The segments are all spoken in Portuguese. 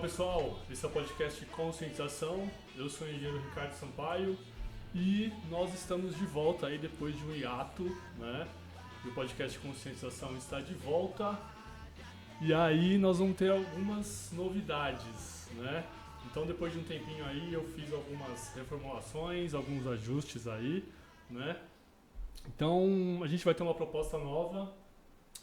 pessoal, esse é o podcast Conscientização. Eu sou o engenheiro Ricardo Sampaio e nós estamos de volta aí depois de um hiato, né? O podcast Conscientização está de volta e aí nós vamos ter algumas novidades, né? Então depois de um tempinho aí eu fiz algumas reformulações, alguns ajustes aí, né? Então a gente vai ter uma proposta nova.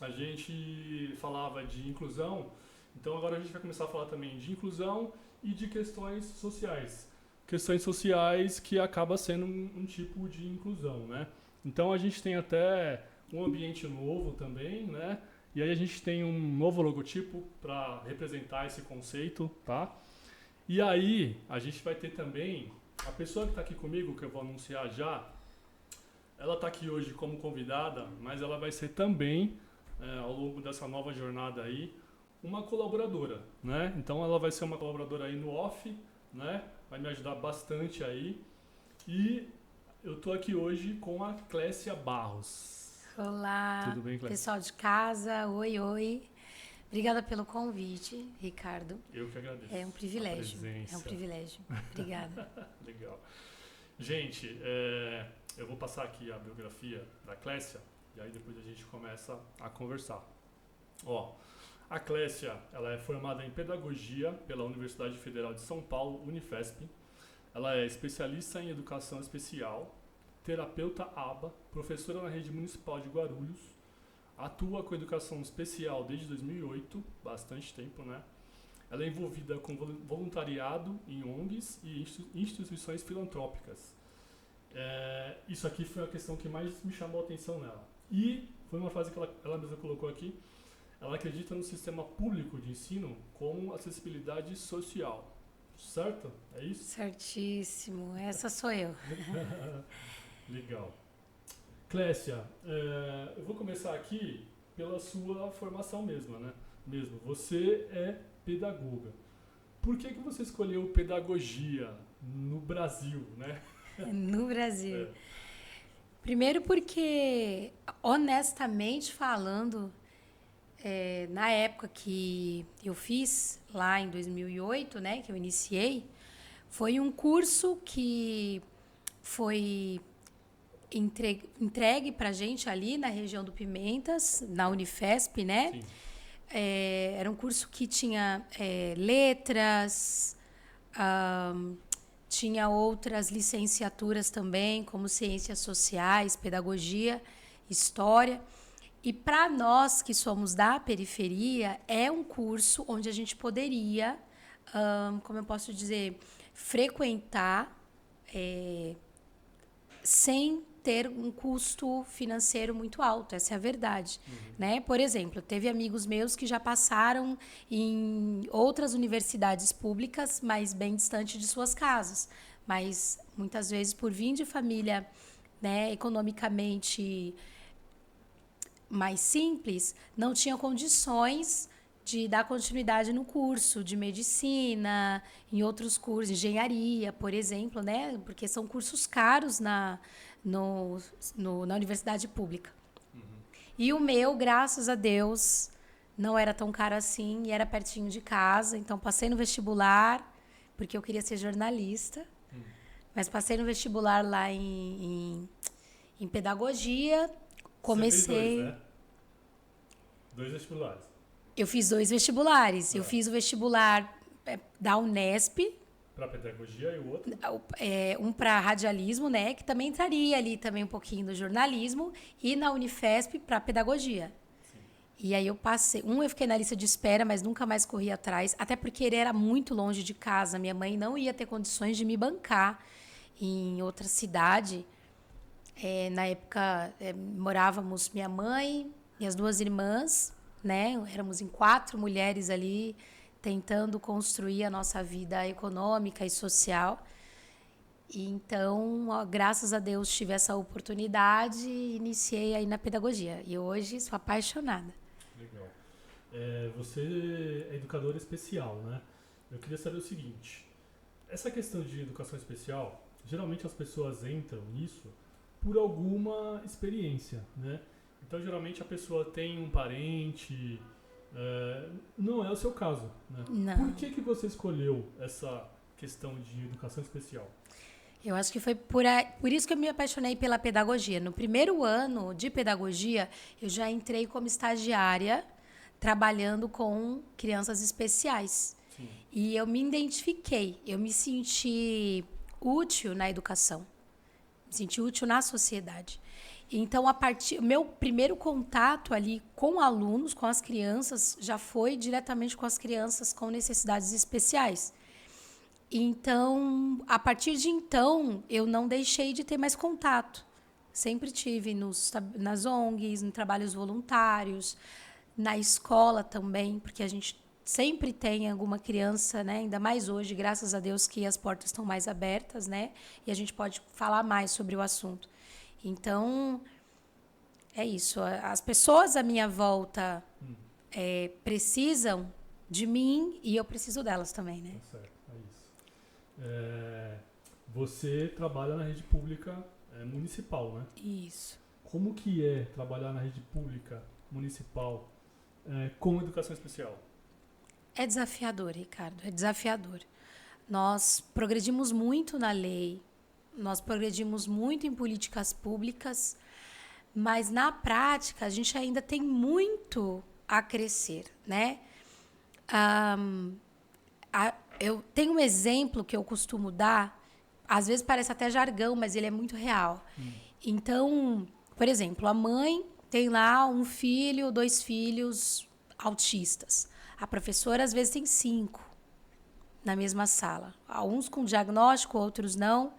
A gente falava de inclusão, então agora a gente vai começar a falar também de inclusão e de questões sociais. Questões sociais que acaba sendo um tipo de inclusão, né? Então a gente tem até um ambiente novo também, né? E aí a gente tem um novo logotipo para representar esse conceito, tá? E aí a gente vai ter também a pessoa que está aqui comigo, que eu vou anunciar já, ela está aqui hoje como convidada, mas ela vai ser também ao longo dessa nova jornada aí, uma colaboradora, né? Então ela vai ser uma colaboradora aí no off, né? Vai me ajudar bastante aí. E eu tô aqui hoje com a Clécia Barros. Olá, tudo bem, Clécia? Pessoal de casa, oi. Obrigada pelo convite, Ricardo. Eu que agradeço. É um privilégio. A presença. É um privilégio. Obrigada. Legal. Gente, eu vou passar aqui a biografia da Clécia. E aí depois a gente começa a conversar. Ó, a Clécia, ela é formada em Pedagogia pela Universidade Federal de São Paulo, Unifesp. Ela é especialista em Educação Especial, terapeuta ABA, professora na Rede Municipal de Guarulhos, atua com Educação Especial desde 2008, bastante tempo, né? Ela é envolvida com voluntariado em ONGs e instituições filantrópicas. Isso aqui foi a questão que mais me chamou a atenção nela. E foi uma frase que ela mesma colocou aqui. Ela acredita no sistema público de ensino como acessibilidade social. Certo? É isso? Certíssimo. Essa sou eu. Legal. Clécia, eu vou começar aqui pela sua formação mesma, né? Você é pedagoga. Por que você escolheu pedagogia no Brasil, né? No Brasil. Primeiro porque, honestamente falando, na época que eu fiz, lá em 2008, né, que eu iniciei, foi um curso que foi entregue pra gente ali na região do Pimentas, na Unifesp, né? Sim. Era um curso que tinha letras, tinha outras licenciaturas também, como ciências sociais, pedagogia, história. E para nós que somos da periferia, é um curso onde a gente poderia, como eu posso dizer, frequentar sem ter um custo financeiro muito alto, essa é a verdade. Né? Por exemplo, teve amigos meus que já passaram em outras universidades públicas, mas bem distante de suas casas. Mas, muitas vezes, por vir de família, né, economicamente mais simples, não tinham condições de dar continuidade no curso de medicina, em outros cursos, engenharia, por exemplo, né? Porque são cursos caros na universidade pública. E o meu, graças a Deus, não era tão caro assim e era pertinho de casa. Então, passei no vestibular, porque eu queria ser jornalista. Mas passei no vestibular lá em pedagogia. Comecei... Você fez 2, né? 2 vestibulares. Eu fiz 2 vestibulares. Eu fiz o vestibular da Unesp. Para pedagogia e o outro? Um para radialismo, né? Que também entraria ali também um pouquinho do jornalismo. E na Unifesp para pedagogia. Sim. E aí eu passei... eu fiquei na lista de espera, mas nunca mais corri atrás. Até porque ele era muito longe de casa. Minha mãe não ia ter condições de me bancar em outra cidade. Na época, morávamos minha mãe e as 2 irmãs, né? Éramos em 4 mulheres ali tentando construir a nossa vida econômica e social. E então, graças a Deus, tive essa oportunidade e iniciei aí na pedagogia. E hoje sou apaixonada. Legal. Você é educadora especial, né? Eu queria saber o seguinte. Essa questão de educação especial, geralmente as pessoas entram nisso por alguma experiência, né? Então, geralmente a pessoa tem um parente não é o seu caso, né? Não. Por que você escolheu essa questão de educação especial? Eu acho que foi por isso que eu me apaixonei pela pedagogia. No primeiro ano de pedagogia, eu já entrei como estagiária, trabalhando com crianças especiais. Sim. E eu me identifiquei, eu me senti útil na educação, me senti útil na sociedade. Então, meu primeiro contato ali com alunos, com as crianças, já foi diretamente com as crianças com necessidades especiais. Então, a partir de então, eu não deixei de ter mais contato. Sempre tive nas ONGs, em trabalhos voluntários, na escola também, porque a gente sempre tem alguma criança, né? Ainda mais hoje, graças a Deus que as portas estão mais abertas, né? E a gente pode falar mais sobre o assunto. Então, é isso. As pessoas à minha volta precisam de mim e eu preciso delas também, né? Tá certo, é isso. Você trabalha na rede pública municipal, né? Isso. Como que é trabalhar na rede pública municipal com educação especial? É desafiador, Ricardo, é desafiador. Nós progredimos muito na lei, nós progredimos muito em políticas públicas, mas na prática a gente ainda tem muito a crescer, né? Eu tenho um exemplo que eu costumo dar, às vezes parece até jargão, mas ele é muito real. Então, por exemplo, a mãe tem lá um filho, 2 filhos autistas. A professora, às vezes, tem 5 na mesma sala. Uns com diagnóstico, outros não.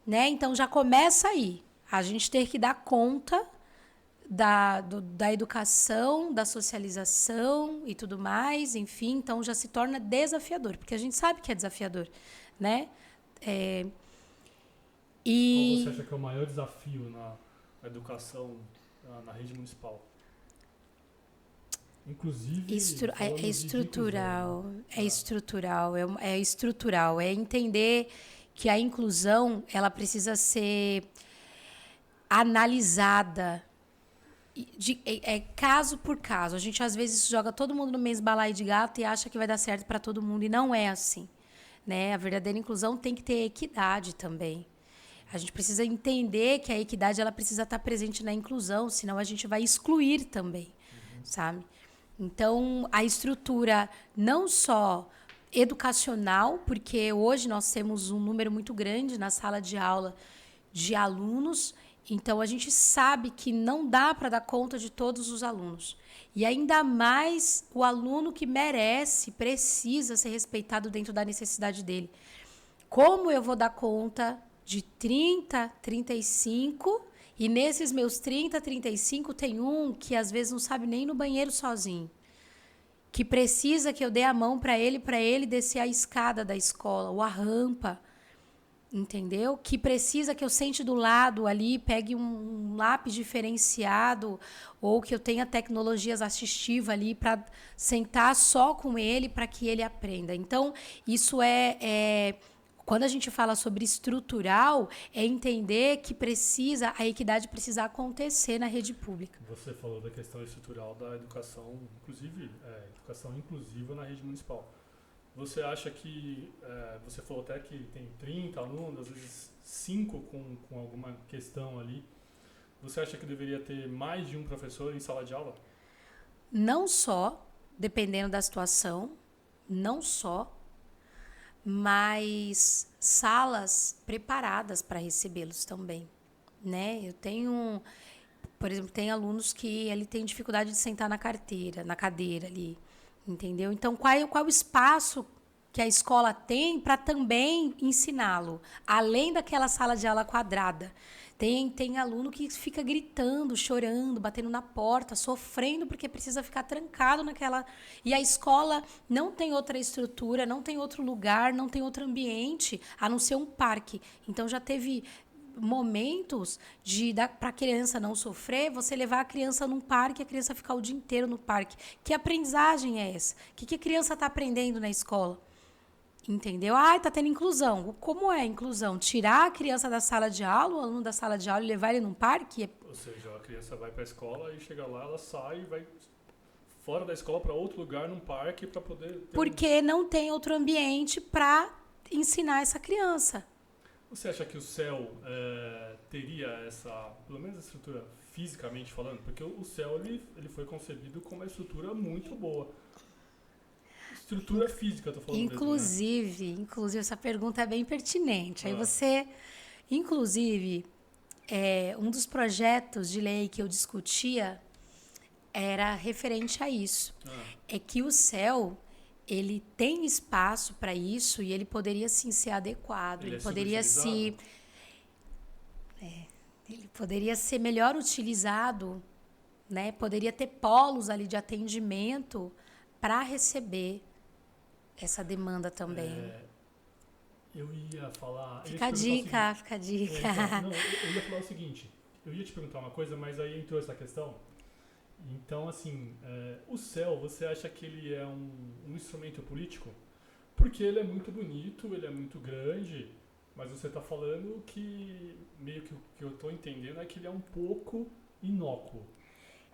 Né? Então, já começa aí. A gente ter que dar conta da educação, da socialização e tudo mais. Enfim, então já se torna desafiador, porque a gente sabe que é desafiador. Né? Qual você acha que é o maior desafio na educação na rede municipal? Inclusive, é estrutural, inclusão, né? é estrutural, é entender que a inclusão ela precisa ser analisada caso por caso. A gente às vezes joga todo mundo no mesmo balaio de gato e acha que vai dar certo para todo mundo e não é assim, né? A verdadeira inclusão tem que ter equidade também. A gente precisa entender que a equidade ela precisa estar presente na inclusão, senão a gente vai excluir também, sabe? Então, a estrutura não só educacional, porque hoje nós temos um número muito grande na sala de aula de alunos, então a gente sabe que não dá para dar conta de todos os alunos. E ainda mais o aluno que merece, precisa ser respeitado dentro da necessidade dele. Como eu vou dar conta de 30, 35, e nesses meus 30, 35 tem um que às vezes não sabe nem ir no banheiro sozinho, que precisa que eu dê a mão para ele descer a escada da escola, ou a rampa, entendeu? Que precisa que eu sente do lado ali, pegue um lápis diferenciado, ou que eu tenha tecnologias assistivas ali para sentar só com ele para que ele aprenda. Então, isso quando a gente fala sobre estrutural, é entender que a equidade precisa acontecer na rede pública. Você falou da questão estrutural da educação, inclusive, educação inclusiva na rede municipal. Você acha que, você falou até que tem 30 alunos, às vezes 5 com alguma questão ali. Você acha que deveria ter mais de um professor em sala de aula? Não só, dependendo da situação, não só, mas salas preparadas para recebê-los também, né? Eu tenho, por exemplo, tem alunos que ele tem dificuldade de sentar na cadeira ali, entendeu? Então, qual o espaço que a escola tem para também ensiná-lo, além daquela sala de aula quadrada? Tem aluno que fica gritando, chorando, batendo na porta, sofrendo porque precisa ficar trancado naquela... E a escola não tem outra estrutura, não tem outro lugar, não tem outro ambiente, a não ser um parque. Então, já teve momentos para a criança não sofrer, você levar a criança num parque, a criança ficar o dia inteiro no parque. Que aprendizagem é essa? O que a criança está aprendendo na escola? Entendeu? Tá tendo inclusão. Como é a inclusão? Tirar a criança da sala de aula, o aluno da sala de aula e levar ele num parque? Ou seja, a criança vai para a escola e chega lá, ela sai e vai fora da escola para outro lugar, num parque, para poder ter Porque não tem outro ambiente para ensinar essa criança. Você acha que o céu teria essa, pelo menos a estrutura fisicamente falando? Porque o céu ele foi concebido com uma estrutura muito boa. Estrutura física, eu tô falando Inclusive, essa pergunta é bem pertinente. Aí inclusive, um dos projetos de lei que eu discutia era referente a isso. É que o céu, ele tem espaço para isso e ele poderia sim ser adequado. Ele poderia ser melhor utilizado, né? Poderia ter polos ali de atendimento para receber essa demanda também. Eu ia falar... Fica a dica. Eu ia falar o seguinte. Eu ia te perguntar uma coisa, mas aí entrou essa questão. Então, assim, o céu, você acha que ele é um instrumento político? Porque ele é muito bonito, ele é muito grande, mas você está falando que, meio que o que eu estou entendendo é que ele é um pouco inócuo.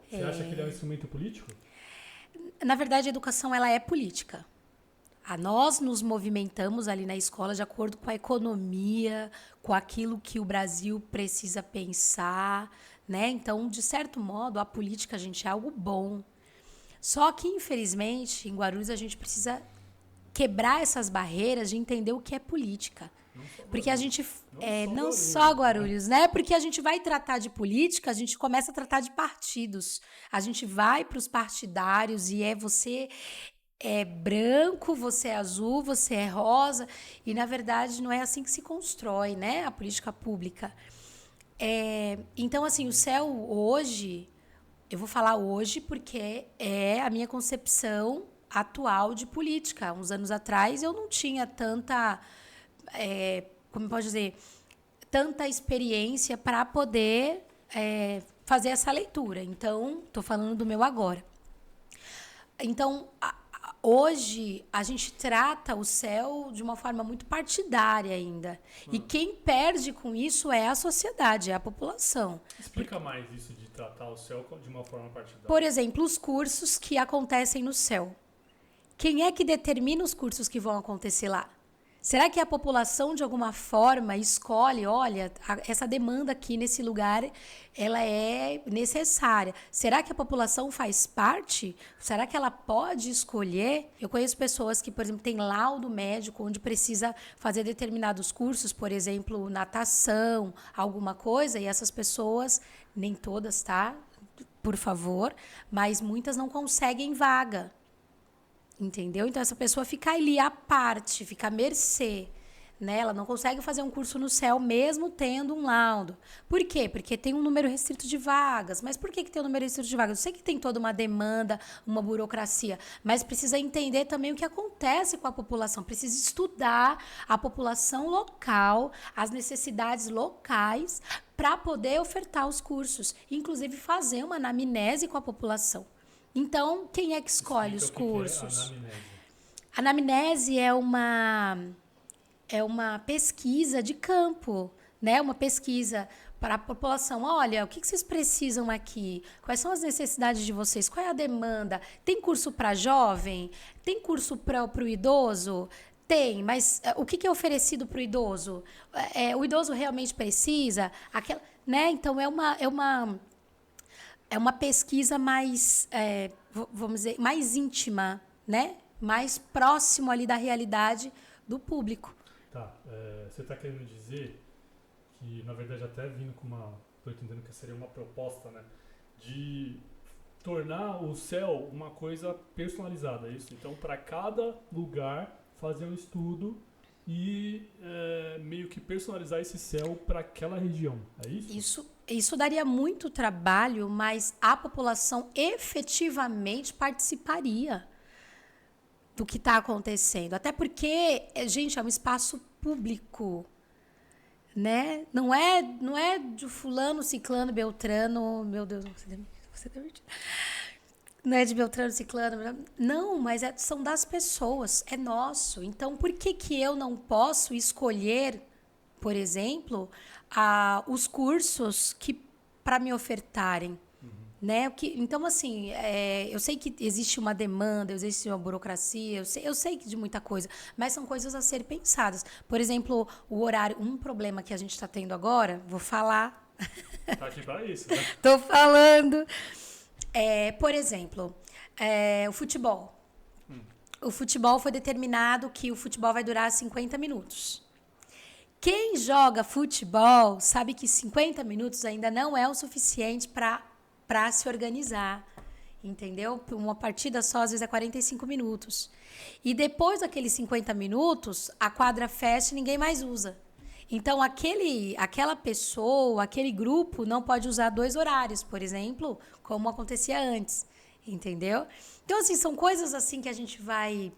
Você acha que ele é um instrumento político? Na verdade, a educação ela é política. Nós nos movimentamos ali na escola de acordo com a economia, com aquilo que o Brasil precisa pensar, né? Então, de certo modo, a política, gente, é algo bom. Só que, infelizmente, em Guarulhos, a gente precisa quebrar essas barreiras de entender o que é política. Porque a gente... Não só Guarulhos, né? Porque a gente vai tratar de política, a gente começa a tratar de partidos. A gente vai para os partidários e você... é branco, você é azul, você é rosa, e na verdade não é assim que se constrói, né, a política pública. Então, assim, o céu hoje, eu vou falar hoje porque é a minha concepção atual de política. Uns anos atrás eu não tinha tanta, como pode dizer, tanta experiência para poder fazer essa leitura. Então, estou falando do meu agora. Então, hoje, a gente trata o céu de uma forma muito partidária ainda. E quem perde com isso é a sociedade, é a população. Explica mais isso de tratar o céu de uma forma partidária. Por exemplo, os cursos que acontecem no céu. Quem é que determina os cursos que vão acontecer lá? Será que a população, de alguma forma, escolhe, olha, essa demanda aqui nesse lugar, ela é necessária? Será que a população faz parte? Será que ela pode escolher? Eu conheço pessoas que, por exemplo, têm laudo médico onde precisa fazer determinados cursos, por exemplo, natação, alguma coisa, e essas pessoas, nem todas, tá? Por favor, mas muitas não conseguem vaga. Entendeu? Então, essa pessoa fica ali à parte, fica à mercê. Né? Ela não consegue fazer um curso no céu mesmo tendo um laudo. Por quê? Porque tem um número restrito de vagas. Mas por que tem um número restrito de vagas? Eu sei que tem toda uma demanda, uma burocracia, mas precisa entender também o que acontece com a população. Precisa estudar a população local, as necessidades locais, para poder ofertar os cursos. Inclusive, fazer uma anamnese com a população. Então, quem é que escolhe os cursos? A anamnese é uma pesquisa de campo, né? Uma pesquisa para a população. Olha, o que vocês precisam aqui? Quais são as necessidades de vocês? Qual é a demanda? Tem curso para jovem? Tem curso para o idoso? Tem, mas o que é oferecido para o idoso? O idoso realmente precisa? Né? Então, é uma pesquisa mais, vamos dizer, mais íntima, né? Mais próximo ali da realidade do público. Tá, você está querendo dizer que, na verdade, até vindo com estou entendendo que seria uma proposta, né? De tornar o céu uma coisa personalizada, é isso? Então, para cada lugar, fazer um estudo e meio que personalizar esse céu para aquela região, é isso? Isso daria muito trabalho, mas a população efetivamente participaria do que está acontecendo. Até porque, gente, é um espaço público, né? Não é de fulano, ciclano, beltrano, meu Deus, não é de beltrano, ciclano, não, mas são das pessoas, é nosso. Então, por que eu não posso escolher, por exemplo, os cursos que para me ofertarem, Né? Então, assim, eu sei que existe uma demanda, existe uma burocracia, eu sei de muita coisa, mas são coisas a serem pensadas. Por exemplo, o horário, um problema que a gente está tendo agora, vou falar. Tá aqui para isso, né? Tô falando. Por exemplo, o futebol. O futebol foi determinado que o futebol vai durar 50 minutos. Quem joga futebol sabe que 50 minutos ainda não é o suficiente para se organizar, entendeu? Uma partida só, às vezes, é 45 minutos. E depois daqueles 50 minutos, a quadra fecha e ninguém mais usa. Então, aquela pessoa, aquele grupo, não pode usar 2 horários, por exemplo, como acontecia antes, entendeu? Então, assim, são coisas assim que a gente vai...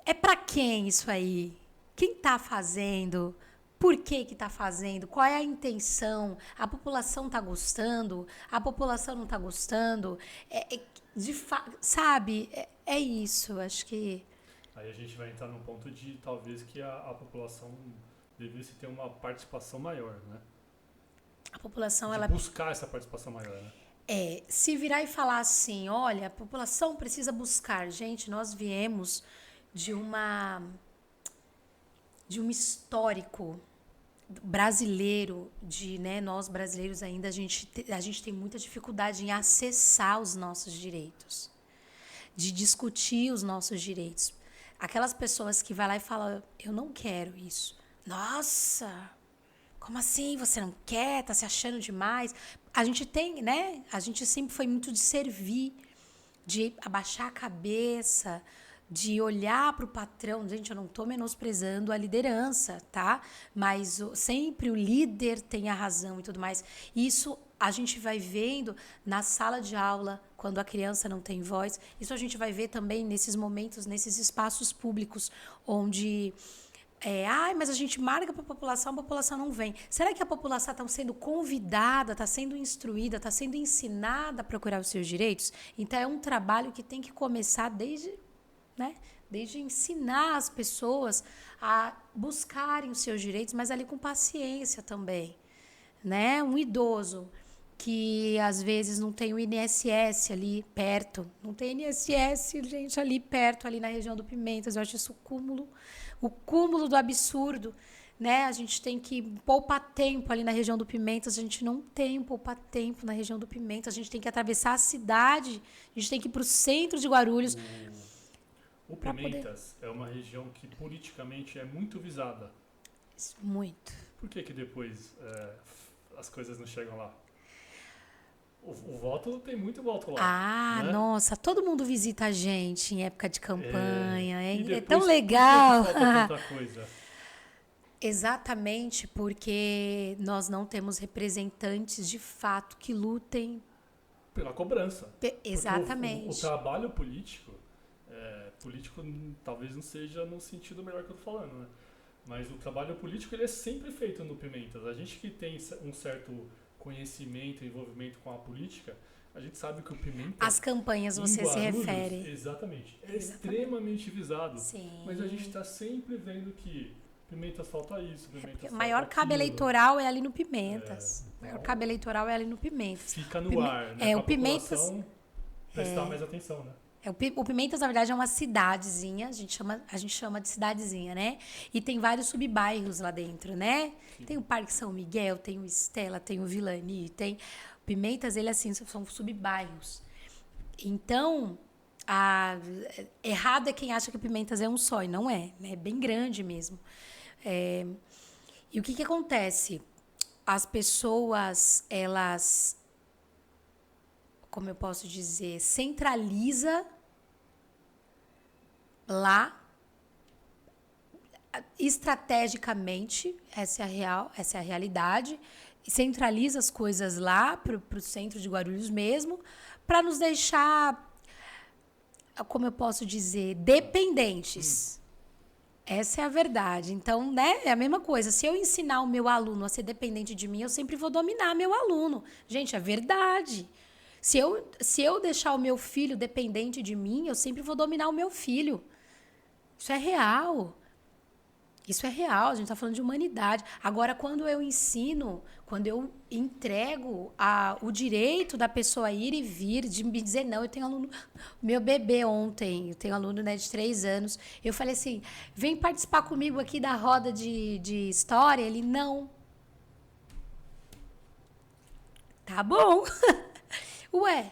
É para quem isso aí? Quem está fazendo? Por que está fazendo? Qual é a intenção? A população está gostando? A população não está gostando? Sabe? É isso, acho que... Aí a gente vai entrar num ponto de talvez que a população devesse ter uma participação maior, né? A população, de ela... buscar essa participação maior, né? Se virar e falar assim, olha, a população precisa buscar. Gente, nós viemos de um histórico brasileiro, né, nós brasileiros ainda, a gente tem muita dificuldade em acessar os nossos direitos, de discutir os nossos direitos. Aquelas pessoas que vai lá e falam, eu não quero isso. Nossa, como assim? Você não quer? Tá se achando demais? A gente tem, né? A gente sempre foi muito de servir, de abaixar a cabeça, de olhar para o patrão. Gente, eu não estou menosprezando a liderança, tá? Mas sempre o líder tem a razão e tudo mais. Isso a gente vai vendo na sala de aula, quando a criança não tem voz. Isso a gente vai ver também nesses momentos, nesses espaços públicos, onde... mas a gente marca para a população não vem. Será que a população está sendo convidada, está sendo instruída, está sendo ensinada a procurar os seus direitos? Então, é um trabalho que tem que começar desde ensinar as pessoas a buscarem os seus direitos, mas ali com paciência também, né? Um idoso que às vezes não tem o INSS ali perto, não tem INSS, gente, ali perto, ali na região do Pimentas. Eu acho isso o cúmulo do absurdo, né? A gente tem que poupar tempo ali na região do Pimentas, a gente não tem poupar tempo na região do Pimentas, a gente tem que atravessar a cidade, a gente tem que ir para o centro de Guarulhos. O Pimentas é uma região que politicamente é muito visada. Muito. Por que depois as coisas não chegam lá? O voto, tem muito voto lá. Né? Nossa, todo mundo visita a gente em época de campanha. É tão Por legal. que falta tanta coisa? Exatamente porque nós não temos representantes de fato que lutem pela cobrança. Exatamente. O trabalho político talvez não seja no sentido melhor que eu estou falando, né? Mas o trabalho político ele é sempre feito no Pimentas. A gente que tem um certo conhecimento, envolvimento com a política, a gente sabe que o Pimentas... As campanhas você se refere. Exatamente. É extremamente visado. Sim. Mas a gente está sempre vendo que Pimentas falta isso, Pimentas falta o maior cabo eleitoral é ali no Pimentas. O maior cabo eleitoral é ali no Pimentas. Fica no ar, né? O Pimentas... prestar mais atenção, né? O Pimentas, na verdade, é uma cidadezinha, a gente chama de cidadezinha, né? E tem vários subbairros lá dentro, né? Sim. Tem o Parque São Miguel, tem o Estela, tem o Vilani, tem... Pimentas, ele assim, são subbairros. Então, errado é quem acha que Pimentas é um só, e não é, né? É bem grande mesmo. E o que acontece? As pessoas, elas... como eu posso dizer, centraliza lá estrategicamente, essa é a realidade, centraliza as coisas lá para o centro de Guarulhos mesmo, para nos deixar, como eu posso dizer, dependentes. Essa é a verdade. Então, né, é a mesma coisa. Se eu ensinar o meu aluno a ser dependente de mim, eu sempre vou dominar meu aluno. Gente, é verdade. Se eu deixar o meu filho dependente de mim, eu sempre vou dominar o meu filho. Isso é real. Isso é real, a gente está falando de humanidade. Agora, quando eu ensino, quando eu entrego o direito da pessoa ir e vir, de me dizer não, eu tenho aluno, meu bebê ontem, eu tenho aluno, né, de 3 anos, eu falei assim, vem participar comigo aqui da roda de história. Ele, não. Tá bom. Ué,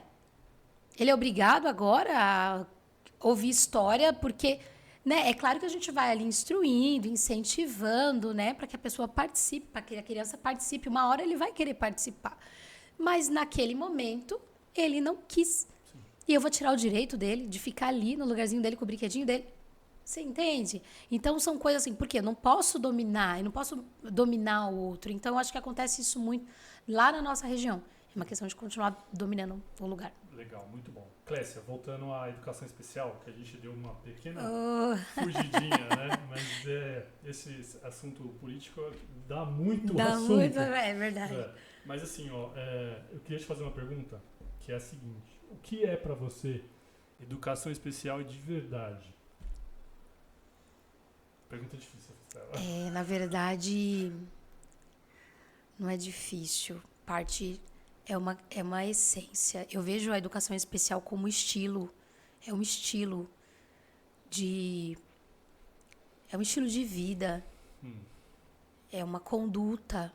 ele é obrigado agora a ouvir história, porque, né, é claro que a gente vai ali instruindo, incentivando, né, para que a pessoa participe, para que a criança participe. Uma hora ele vai querer participar. Mas naquele momento, ele não quis. E eu vou tirar o direito dele de ficar ali no lugarzinho dele com o brinquedinho dele. Você entende? Então são coisas assim, porque eu não posso dominar, eu não posso dominar o outro. Então eu acho que acontece isso muito lá na nossa região. É uma questão de continuar dominando o lugar. Legal, muito bom. Clécia, voltando à educação especial, que a gente deu uma pequena fugidinha, né? Mas esse assunto político dá muito assunto. Muito, é verdade. Mas assim, eu queria te fazer uma pergunta, que é a seguinte. O que é para você educação especial de verdade? Pergunta difícil. Na verdade, não é difícil. É uma essência. Eu vejo a educação especial como estilo. É um estilo de vida. É uma conduta.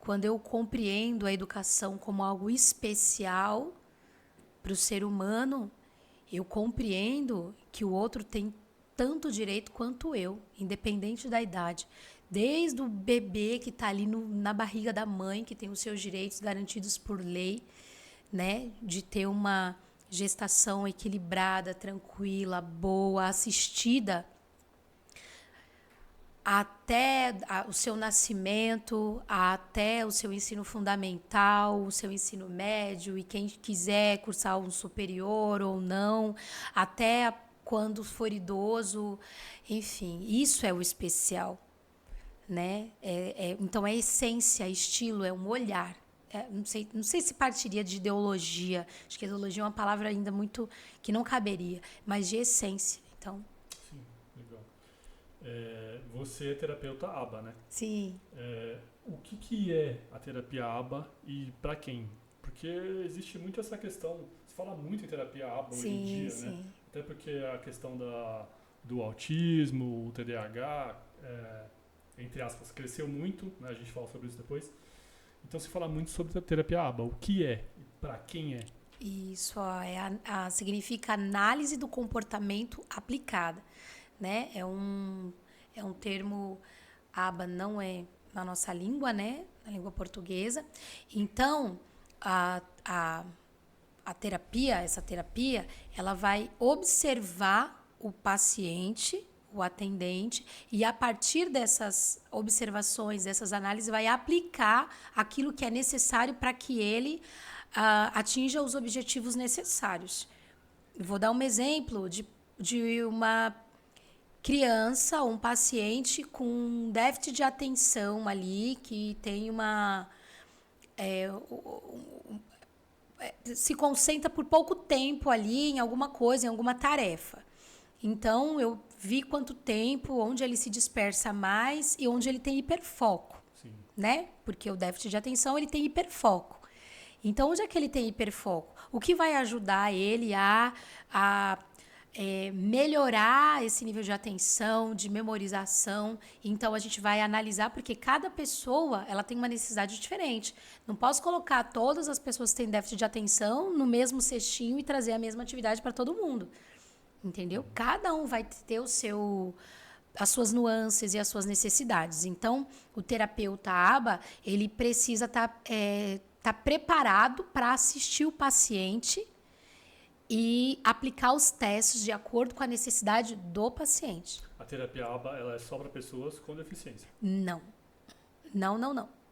Quando eu compreendo a educação como algo especial para o ser humano, eu compreendo que o outro tem tanto direito quanto eu, independente da idade. Desde o bebê que está ali na barriga da mãe, que tem os seus direitos garantidos por lei, né, de ter uma gestação equilibrada, tranquila, boa, assistida, até o seu nascimento, até o seu ensino fundamental, o seu ensino médio, e quem quiser cursar um superior ou não, até quando for idoso, enfim, isso é o especial, né? Então é essência, é estilo, é um olhar. Não sei se partiria de ideologia. Acho que ideologia é uma palavra ainda muito que não caberia, mas de essência. Então. Sim, legal. Você é terapeuta ABA, né? Sim. O que é a terapia ABA e para quem? Porque existe muito essa questão. Se fala muito em terapia ABA hoje em dia, sim. né? Até porque a questão do autismo, o TDAH, entre aspas, cresceu muito, né? A gente fala sobre isso depois. Então se fala muito sobre a terapia ABA. O que é e para quem é? Isso significa análise do comportamento aplicada, né? É um termo, ABA não é na nossa língua, né? Na língua portuguesa. Então, essa terapia, ela vai observar o paciente, o atendente, e a partir dessas observações, dessas análises, vai aplicar aquilo que é necessário para que ele atinja os objetivos necessários. Vou dar um exemplo de uma criança, um paciente com déficit de atenção ali, que tem se concentra por pouco tempo ali em alguma coisa, em alguma tarefa. Então, eu vi quanto tempo, onde ele se dispersa mais e onde ele tem hiperfoco, né? Porque o déficit de atenção, ele tem hiperfoco. Então, onde é que ele tem hiperfoco? O que vai ajudar ele a melhorar esse nível de atenção, de memorização? Então, a gente vai analisar, porque cada pessoa ela tem uma necessidade diferente. Não posso colocar todas as pessoas que têm déficit de atenção no mesmo cestinho e trazer a mesma atividade para todo mundo. Entendeu? Cada um vai ter as suas nuances e as suas necessidades. Então, o terapeuta ABA, ele precisa estar preparado para assistir o paciente e aplicar os testes de acordo com a necessidade do paciente. A terapia ABA, ela é só para pessoas com deficiência? Não.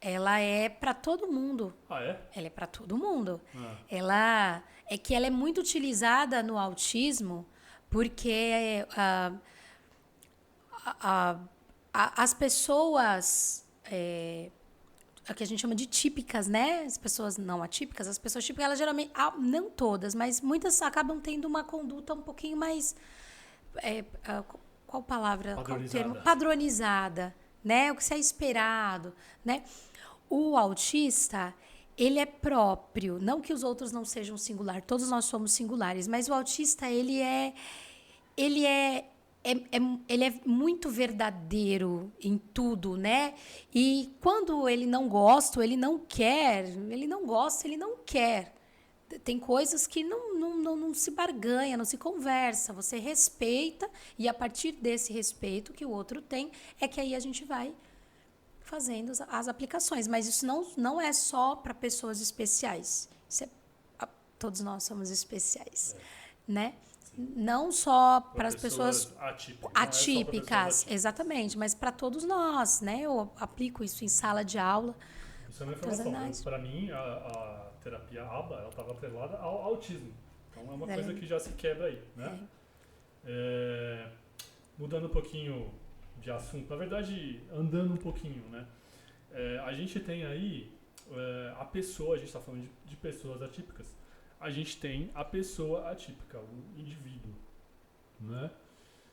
Ela é para todo mundo. Ah, é? Ela é para todo mundo. Ela é muito utilizada no autismo porque as pessoas a que a gente chama de típicas, né? As pessoas não atípicas, as pessoas típicas, elas geralmente, não todas, mas muitas acabam tendo uma conduta um pouquinho mais qual palavra? Qual Padronizada. termo? Padronizada, né? O que é esperado, né? O autista, ele é próprio, não que os outros não sejam singular, todos nós somos singulares, mas o autista, ele é, ele é muito verdadeiro em tudo, né? E quando ele não gosta, ele não quer, ele não gosta, ele não quer. Tem coisas que não se barganha, não se conversa, você respeita, e a partir desse respeito que o outro tem, é que aí a gente vai fazendo as aplicações. Mas isso não é só para pessoas especiais. Todos nós somos especiais, né? Não só para as pessoas atípicas. atípicas, exatamente, mas para todos nós, né? Eu aplico isso em sala de aula. Isso é uma informação. Para mim, a terapia ABA, ela estava atrelada ao autismo. Então é uma coisa que já se quebra aí, né? Mudando um pouquinho de assunto, na verdade, andando um pouquinho, né? A gente tem aí a pessoa, a gente está falando de pessoas atípicas, a gente tem a pessoa atípica, o indivíduo, né?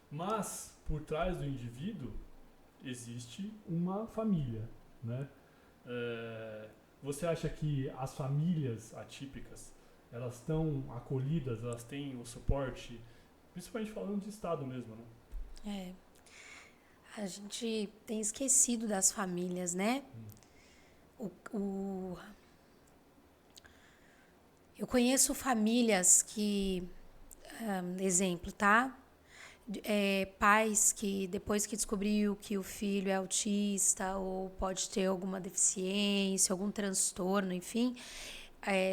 Mas, por trás do indivíduo, existe uma família, né? Você acha que as famílias atípicas, elas estão acolhidas, elas têm o suporte, principalmente falando de Estado mesmo, né? A gente tem esquecido das famílias, né? Eu conheço famílias que, exemplo, tá? Pais que depois que descobriu que o filho é autista ou pode ter alguma deficiência, algum transtorno, enfim,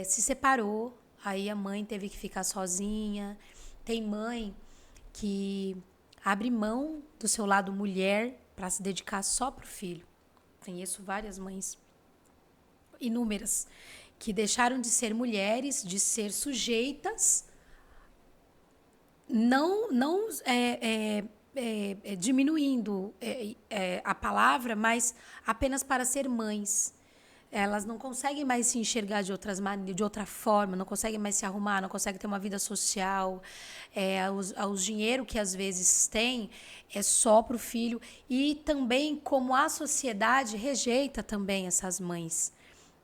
se separou, aí a mãe teve que ficar sozinha. Tem mãe que abre mão do seu lado mulher para se dedicar só pro filho. Conheço várias mães, inúmeras, que deixaram de ser mulheres, de ser sujeitas, não diminuindo a palavra, mas apenas para ser mães. Elas não conseguem mais se enxergar de outra forma, não conseguem mais se arrumar, não conseguem ter uma vida social. Os dinheiro que às vezes têm é só para o filho. E também como a sociedade rejeita também essas mães,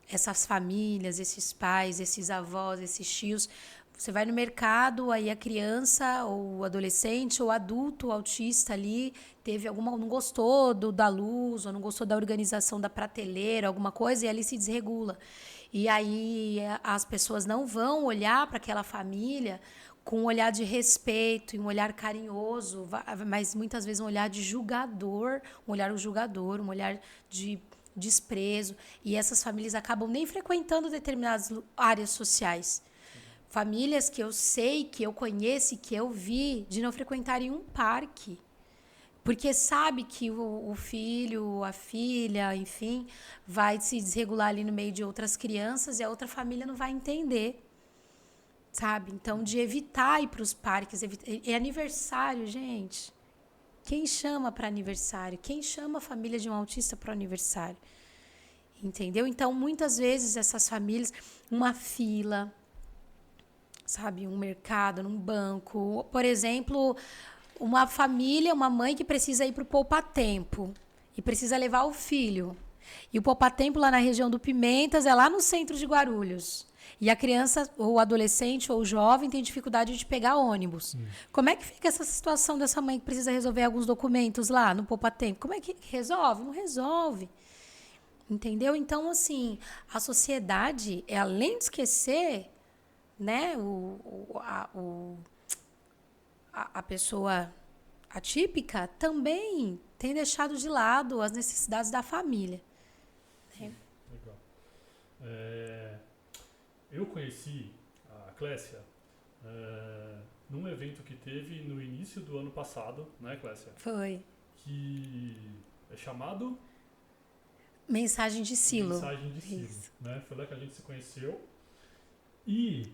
essas famílias, esses pais, esses avós, esses tios. Você vai no mercado, aí a criança, ou o adolescente, ou o adulto autista ali, não gostou da luz, ou não gostou da organização da prateleira, alguma coisa, e ali se desregula. E aí as pessoas não vão olhar para aquela família com um olhar de respeito e um olhar carinhoso, mas muitas vezes um olhar de julgador, um olhar de desprezo. E essas famílias acabam nem frequentando determinadas áreas sociais. Famílias que eu sei, que eu conheço e que eu vi de não frequentarem um parque. Porque sabe que o filho, a filha, enfim, vai se desregular ali no meio de outras crianças e a outra família não vai entender. Sabe? Então, de evitar ir para os parques. É aniversário, gente. Quem chama para aniversário? Quem chama a família de um autista para o aniversário? Entendeu? Então, muitas vezes, essas famílias, uma fila, sabe, um mercado, num banco. Por exemplo, uma família, uma mãe que precisa ir para o poupa-tempo e precisa levar o filho. E o poupa-tempo lá na região do Pimentas é lá no centro de Guarulhos. E a criança, ou o adolescente, ou o jovem tem dificuldade de pegar ônibus. Como é que fica essa situação dessa mãe que precisa resolver alguns documentos lá no poupa-tempo? Como é que resolve? Não resolve. Entendeu? Então, assim, a sociedade, além de esquecer, né, a pessoa atípica, também tem deixado de lado as necessidades da família. Né? Legal. Eu conheci a Clécia num evento que teve no início do ano passado, né, Clécia? Foi. Que é chamado... Mensagem de Silo. Mensagem de Silo. Né? Foi lá que a gente se conheceu. E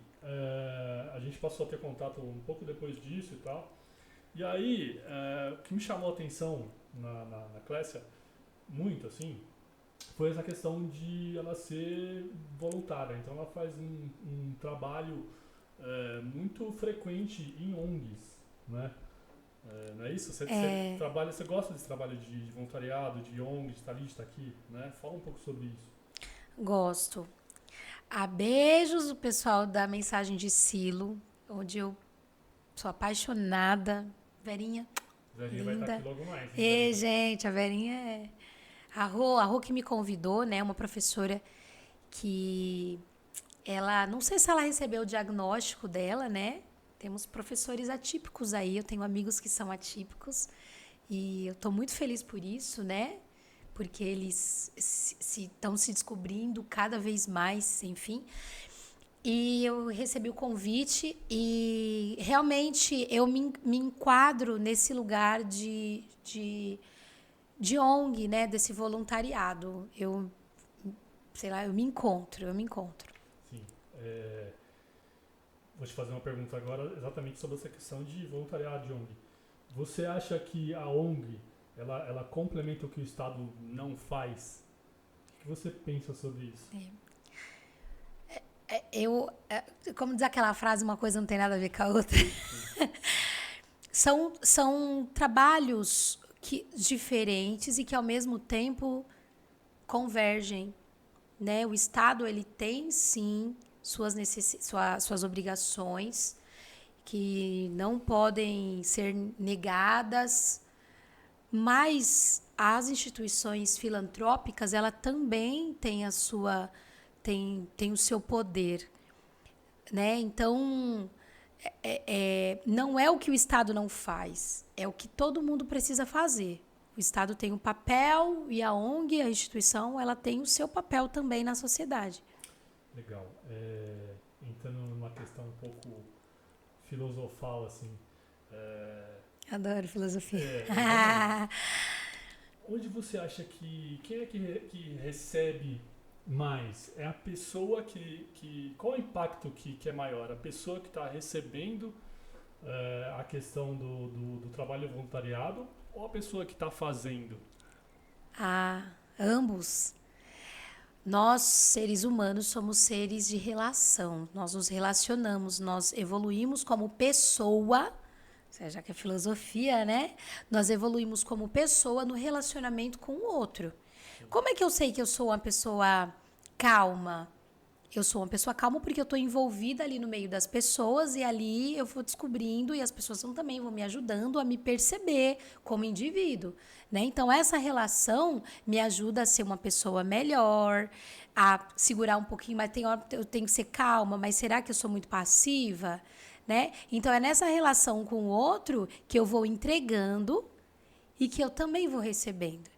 a gente passou a ter contato um pouco depois disso e tal. E aí, o que me chamou a atenção na Clécia, muito assim, foi essa questão de ela ser voluntária. Então ela faz um trabalho muito frequente em ONGs, né? Não é isso? Você trabalha, você gosta desse trabalho de voluntariado, de ONG, de estar ali, de estar aqui, né? Fala um pouco sobre isso. Gosto. Beijos o pessoal da Mensagem de Silo, onde eu sou apaixonada. Verinha, Verinha vai estar linda. aqui logo mais, hein, E, Verinha? gente, a Verinha é... A Rô que me convidou, né? Uma professora que ela... Não sei se ela recebeu o diagnóstico dela, né? Temos professores atípicos aí. Eu tenho amigos que são atípicos. E eu estou muito feliz por isso, né? Porque eles estão se descobrindo cada vez mais, enfim. E eu recebi o convite e realmente eu me enquadro nesse lugar de ONG, né? Desse voluntariado. Sei lá, eu me encontro. Sim. Vou te fazer uma pergunta agora exatamente sobre essa questão de voluntariado de ONG. Você acha que a ONG, ela complementa o que o Estado não faz? O que você pensa sobre isso? Como diz aquela frase, uma coisa não tem nada a ver com a outra. São trabalhos diferentes e que, ao mesmo tempo, convergem. Né? O Estado ele tem, sim, suas obrigações que não podem ser negadas, mas as instituições filantrópicas ela também tem tem o seu poder, né? Então não é o que o Estado não faz, é o que todo mundo precisa fazer. O Estado tem um papel e a ONG, a instituição, ela tem o seu papel também na sociedade. Legal. Entrando numa questão um pouco filosofal, assim. Adoro filosofia. Onde você acha que... Quem é que recebe mais? É a pessoa qual é o impacto que é maior? A pessoa que está recebendo a questão do trabalho voluntariado ou a pessoa que está fazendo? Ambos. Nós, seres humanos, somos seres de relação. Nós nos relacionamos, nós evoluímos como pessoa, já que é filosofia, né? Nós evoluímos como pessoa no relacionamento com o outro. Como é que eu sei que eu sou uma pessoa calma? Eu sou uma pessoa calma porque eu estou envolvida ali no meio das pessoas e ali eu vou descobrindo e as pessoas também vão me ajudando a me perceber como indivíduo, né? Então, essa relação me ajuda a ser uma pessoa melhor, a segurar um pouquinho, mas tem hora que eu tenho que ser calma, mas será que eu sou muito passiva? Né? Então, é nessa relação com o outro que eu vou entregando e que eu também vou recebendo.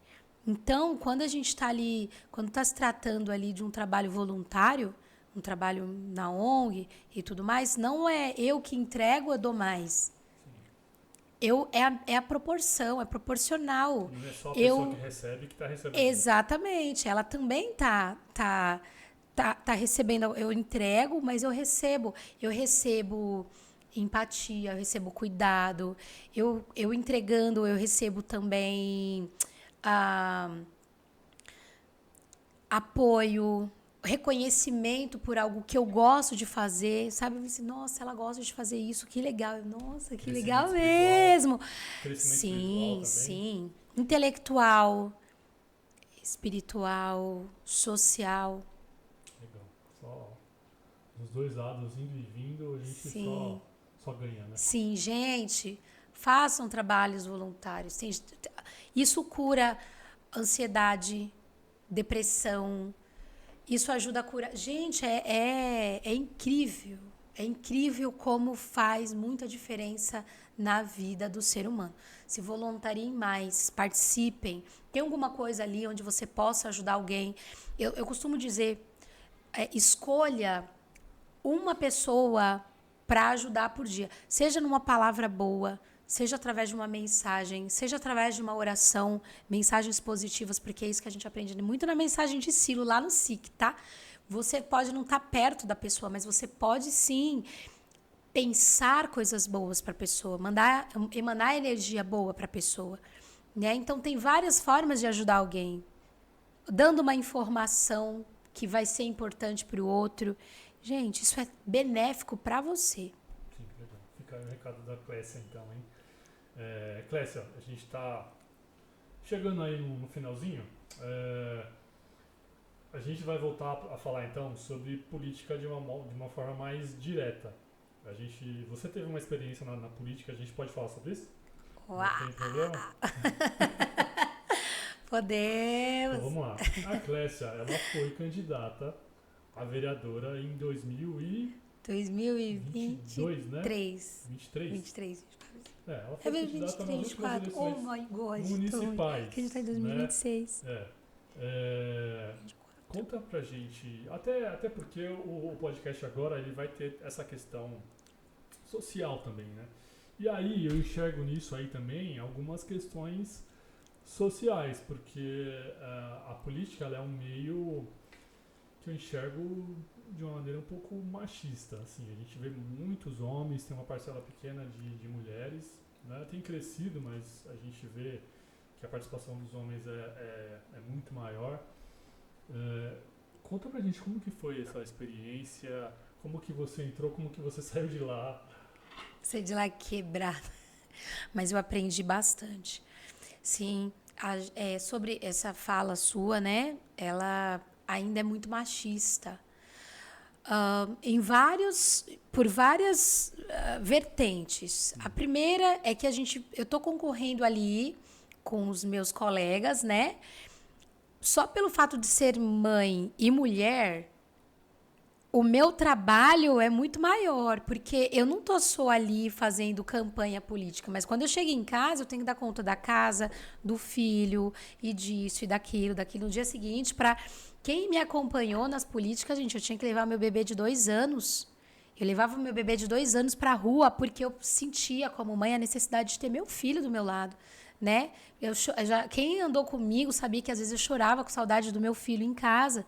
Então, quando a gente está ali, quando está se tratando ali de um trabalho voluntário, um trabalho na ONG e tudo mais, não é eu que entrego, eu dou mais. É a proporção, é proporcional. Não é só a pessoa que recebe que está recebendo. Exatamente, ela também tá recebendo. Eu entrego, mas eu recebo. Eu recebo empatia, eu recebo cuidado. Eu entregando, eu recebo também apoio, reconhecimento por algo que eu gosto de fazer, sabe? Assim, nossa, ela gosta de fazer isso, que legal. Nossa, que legal mesmo. Crescimento espiritual também. Sim. Intelectual, espiritual, social. Legal. Só os dois lados, indo e vindo, a gente só ganha, né? Sim, gente, façam trabalhos voluntários. Isso cura ansiedade, depressão. Isso ajuda a curar. Gente, é incrível. É incrível como faz muita diferença na vida do ser humano. Se voluntariem mais, participem. Tem alguma coisa ali onde você possa ajudar alguém. Eu costumo dizer, escolha uma pessoa para ajudar por dia. Seja numa palavra boa, seja através de uma mensagem, seja através de uma oração, mensagens positivas, porque é isso que a gente aprende muito na mensagem de Silo, lá no SIC, tá? Você pode não estar perto da pessoa, mas você pode sim pensar coisas boas para a pessoa, emanar energia boa para a pessoa, né? Então tem várias formas de ajudar alguém, dando uma informação que vai ser importante para o outro. Gente, isso é benéfico para você. Sim, legal. Fica aí o recado da Clécia, então, hein? Clécia, a gente está chegando aí no finalzinho. A gente vai voltar a falar então sobre política de uma forma mais direta. Você teve uma experiência na política, a gente pode falar sobre isso? Uau. Não tem problema? Podemos. Então vamos lá. A Clécia, ela foi candidata a vereadora em 2022, né? 23. 23? 23. Ela foi candidata nas últimas 24. Oh eleições my God. municipais. Que a gente tá em 2026. Né? Conta pra gente, até porque o podcast agora ele vai ter essa questão social também, né? E aí eu enxergo nisso aí também algumas questões sociais, porque a política ela é um meio que eu enxergo de uma maneira um pouco machista. Assim, a gente vê muitos homens, tem uma parcela pequena de mulheres, né? Tem crescido, mas a gente vê que a participação dos homens é muito maior. Conta pra gente como que foi essa experiência, como que você entrou, como que você saiu de lá. Saí de lá quebrada, mas eu aprendi bastante. Sim, sobre essa fala sua, né? Ela ainda é muito machista. Por várias vertentes. A primeira é que eu estou concorrendo ali com os meus colegas, né? Só pelo fato de ser mãe e mulher, o meu trabalho é muito maior, porque eu não tô só ali fazendo campanha política, mas quando eu chego em casa, eu tenho que dar conta da casa, do filho, e disso, e daquilo. No dia seguinte, para quem me acompanhou nas políticas, gente, eu tinha que levar meu bebê de 2 anos. Eu levava meu bebê de 2 anos para a rua, porque eu sentia, como mãe, a necessidade de ter meu filho do meu lado, né? Quem andou comigo sabia que às vezes eu chorava com saudade do meu filho em casa,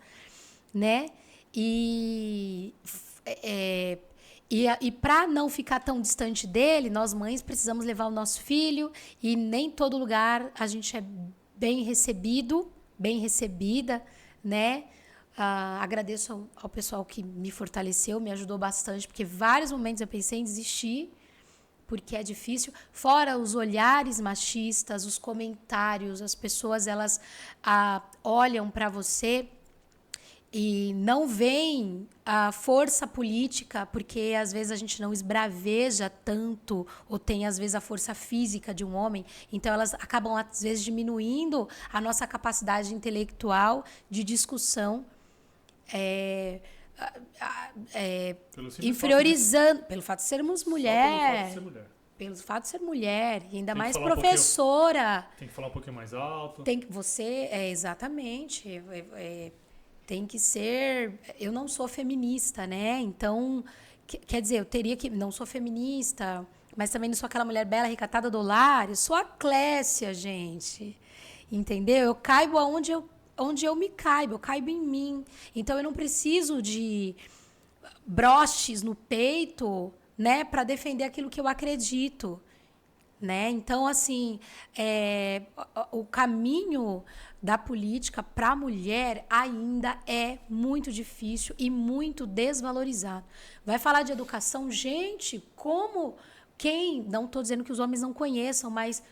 né? E para não ficar tão distante dele, nós mães precisamos levar o nosso filho, e nem todo lugar a gente é bem recebido, bem recebida, né? Agradeço ao pessoal que me fortaleceu, me ajudou bastante, porque vários momentos eu pensei em desistir, porque é difícil. Fora os olhares machistas, os comentários, as pessoas elas olham para você e não veem a força política, porque às vezes a gente não esbraveja tanto, ou tem às vezes a força física de um homem, então elas acabam às vezes diminuindo a nossa capacidade intelectual de discussão, inferiorizando, pelo fato de sermos mulher. Pelo fato de ser mulher, e ainda mais professora. Tem que falar um pouquinho mais alto. Exatamente. Tem que ser... Eu não sou feminista, né? Então, quer dizer, eu teria que... Não sou feminista, mas também não sou aquela mulher bela, recatada do lar. Eu sou a Clécia, gente. Entendeu? Eu caibo onde eu me caibo. Eu caibo em mim. Então, eu não preciso de broches no peito, né? Para defender aquilo que eu acredito. Né? Então, assim, o caminho da política para a mulher ainda é muito difícil e muito desvalorizado. Vai falar de educação? Gente, não estou dizendo que os homens não conheçam, mas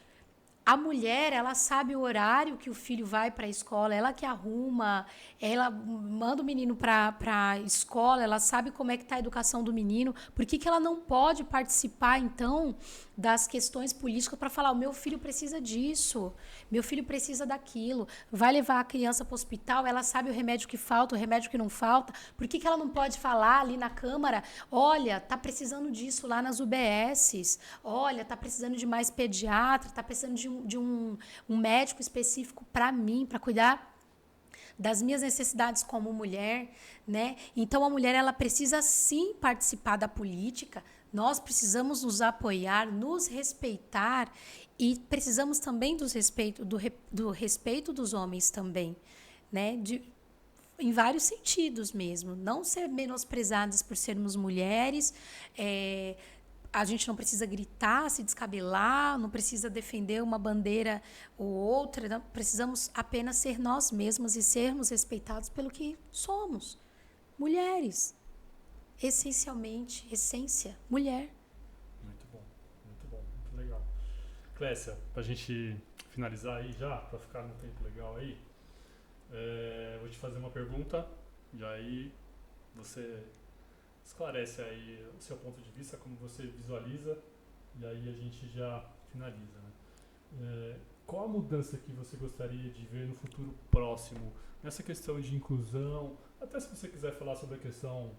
a mulher, ela sabe o horário que o filho vai para a escola, ela que arruma, ela manda o menino para a escola, ela sabe como é que está a educação do menino. Por que ela não pode participar, então, das questões políticas para falar, o meu filho precisa disso, meu filho precisa daquilo, vai levar a criança para o hospital, ela sabe o remédio que falta, o remédio que não falta. Por que ela não pode falar ali na Câmara, olha, está precisando disso lá nas UBSs, olha, está precisando de mais pediatra, está precisando de um médico específico para mim, para cuidar das minhas necessidades como mulher, né? Então, a mulher ela precisa sim participar da política. Nós precisamos nos apoiar, nos respeitar, e precisamos também do respeito dos homens também, né? Em vários sentidos mesmo. Não ser menosprezadas por sermos mulheres. A gente não precisa gritar, se descabelar, não precisa defender uma bandeira ou outra. Não, precisamos apenas ser nós mesmas e sermos respeitados pelo que somos. Mulheres. Essencialmente, essência, mulher. Muito bom, muito legal. Clécia, pra gente finalizar aí já, pra ficar num tempo legal aí, vou te fazer uma pergunta e aí você esclarece aí o seu ponto de vista, como você visualiza, e aí a gente já finaliza, né? Qual a mudança que você gostaria de ver no futuro próximo, nessa questão de inclusão, até se você quiser falar sobre a questão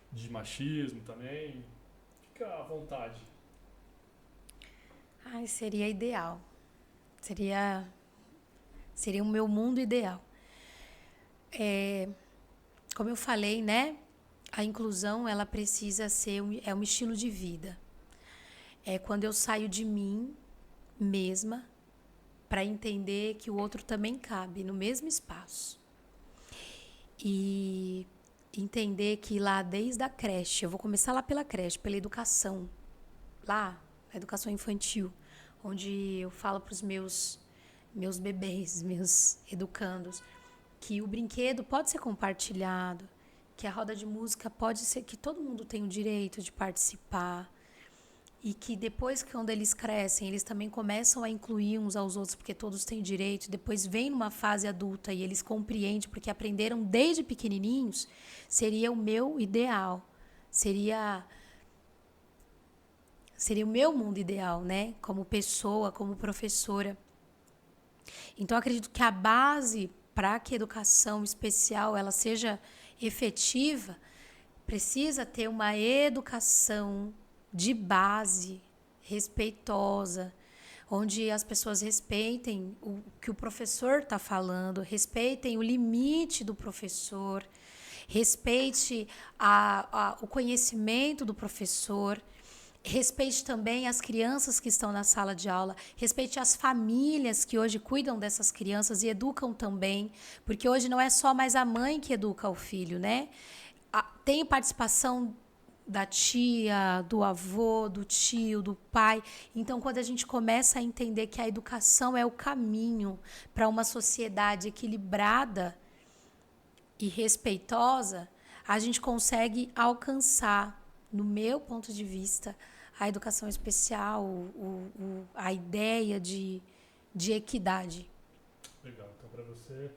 de machismo também, fica à vontade. Ai, seria ideal. Seria o meu mundo ideal. Como eu falei, né? A inclusão, ela precisa ser um estilo de vida. É quando eu saio de mim mesma para entender que o outro também cabe no mesmo espaço. E entender que lá desde a creche, eu vou começar lá pela creche, pela educação, lá, a educação infantil, onde eu falo para os meus bebês, meus educandos, que o brinquedo pode ser compartilhado, que a roda de música pode ser, que todo mundo tem o direito de participar, e que depois, quando eles crescem, eles também começam a incluir uns aos outros, porque todos têm direito, depois vem numa fase adulta e eles compreendem, porque aprenderam desde pequenininhos, seria o meu ideal, seria o meu mundo ideal, né? Como pessoa, como professora. Então, acredito que a base para que a educação especial ela seja efetiva, precisa ter uma educação de base, respeitosa, onde as pessoas respeitem o que o professor está falando, respeitem o limite do professor, respeite o conhecimento do professor, respeite também as crianças que estão na sala de aula, respeite as famílias que hoje cuidam dessas crianças e educam também, porque hoje não é só mais a mãe que educa o filho, né? Tem participação da tia, do avô, do tio, do pai. Então, quando a gente começa a entender que a educação é o caminho para uma sociedade equilibrada e respeitosa, a gente consegue alcançar, no meu ponto de vista, a educação especial, a ideia de equidade. Legal. Então, para você,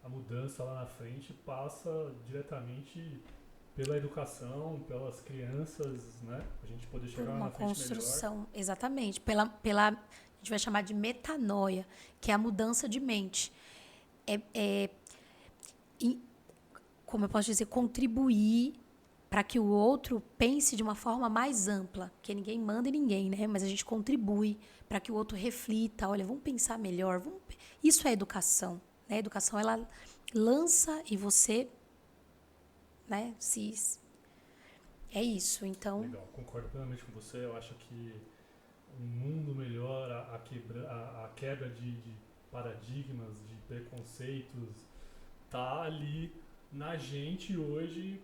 a mudança lá na frente passa diretamente pela educação, pelas crianças, né? A gente poder chegar Uma na frente construção, melhor. exatamente, a gente vai chamar de metanoia, que é a mudança de mente. Como eu posso dizer, contribuir para que o outro pense de uma forma mais ampla, porque ninguém manda em ninguém, né? Mas a gente contribui para que o outro reflita, olha, vamos pensar melhor. Isso é educação, né? A educação, ela lança e você, né, é isso, então... Legal, concordo plenamente com você. Eu acho que um mundo melhor, a quebra de paradigmas, de preconceitos, tá ali na gente hoje,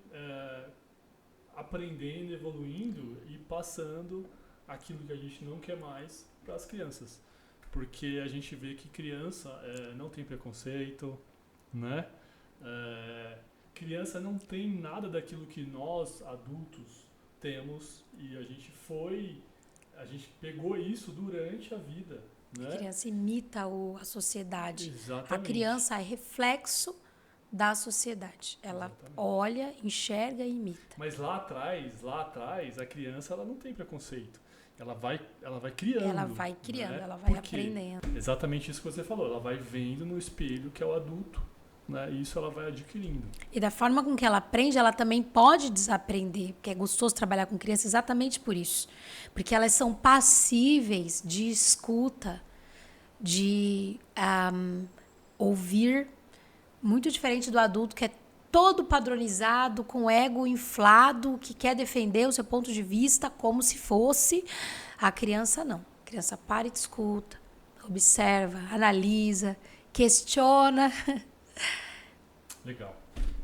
aprendendo, evoluindo e passando aquilo que a gente não quer mais para as crianças. Porque a gente vê que criança não tem preconceito, né? Criança não tem nada daquilo que nós, adultos, temos, e a gente pegou isso durante a vida, né? A criança imita a sociedade. Exatamente. A criança é reflexo da sociedade. Ela olha, enxerga e imita. Mas lá atrás, a criança ela não tem preconceito. Ela vai criando. Ela vai criando, né? ela vai aprendendo. Exatamente isso que você falou. Ela vai vendo no espelho que é o adulto. Né? E isso ela vai adquirindo. E da forma com que ela aprende, ela também pode desaprender, porque é gostoso trabalhar com criança exatamente por isso. Porque elas são passíveis de escuta, de ouvir, muito diferente do adulto que é todo padronizado, com ego inflado, que quer defender o seu ponto de vista como se fosse. A criança não. A criança para e te escuta, observa, analisa, questiona. Legal.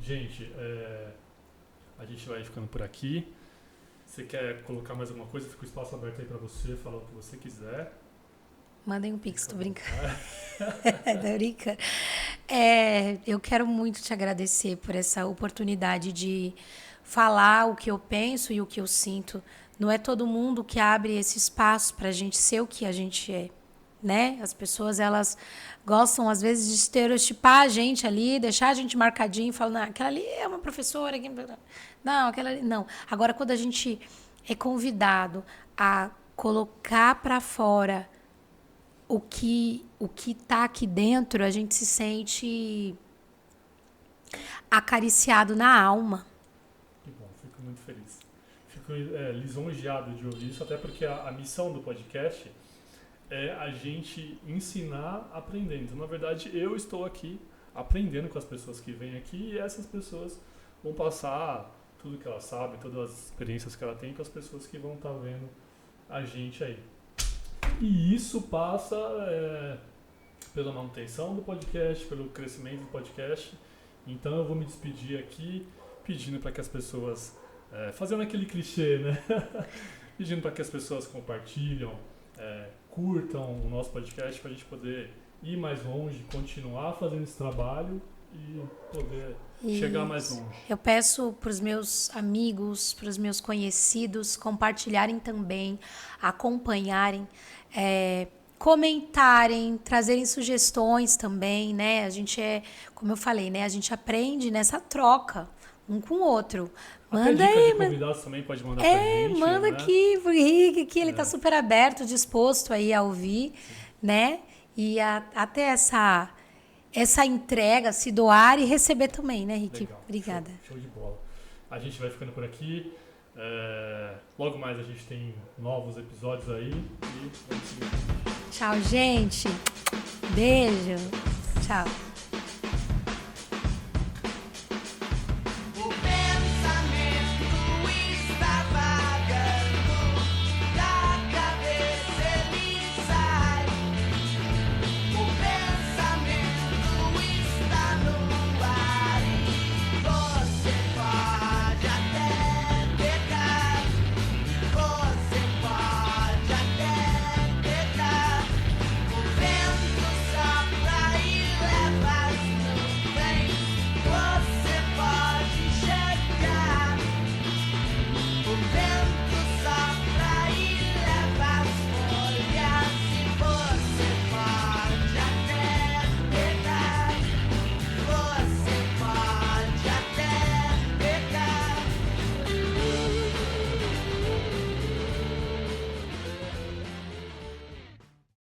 Gente, a gente vai ficando por aqui. Você quer colocar mais alguma coisa? Fica o espaço aberto aí para você falar o que você quiser. Mandem um pix, tô brincando. Tô brincando. Eu quero muito te agradecer por essa oportunidade de falar o que eu penso e o que eu sinto Não é todo mundo que abre esse espaço para a gente ser o que a gente é, né? As pessoas, elas gostam, às vezes, de estereotipar a gente ali, deixar a gente marcadinho, falando, aquela ali é uma professora. Não, aquela ali... Não. Agora, quando a gente é convidado a colocar para fora o que está aqui dentro, a gente se sente acariciado na alma. Que bom, fico muito feliz. Fico lisonjeado de ouvir isso, até porque a missão do podcast é a gente ensinar aprendendo. Então, na verdade, eu estou aqui aprendendo com as pessoas que vêm aqui e essas pessoas vão passar tudo que elas sabem, todas as experiências que ela tem com as pessoas que vão estar vendo a gente aí. E isso passa pela manutenção do podcast, pelo crescimento do podcast. Então eu vou me despedir aqui pedindo para que as pessoas, fazendo aquele clichê, né? Pedindo para que as pessoas compartilham, curtam o nosso podcast para a gente poder ir mais longe, continuar fazendo esse trabalho e poder chegar mais longe. Eu peço para os meus amigos, para os meus conhecidos compartilharem também, acompanharem, comentarem, trazerem sugestões também, né? A gente como eu falei, né? A gente aprende nessa troca, um com o outro. Manda aí, de convidados também pode mandar pra gente. Manda, né? Aqui pro Rick, que ele tá super aberto, disposto aí a ouvir, né? E até essa entrega, se doar e receber também, né, Rick? Legal. Obrigada. Show de bola. A gente vai ficando por aqui. Logo mais a gente tem novos episódios aí. E vamos seguir. Tchau, gente. Beijo. Tchau.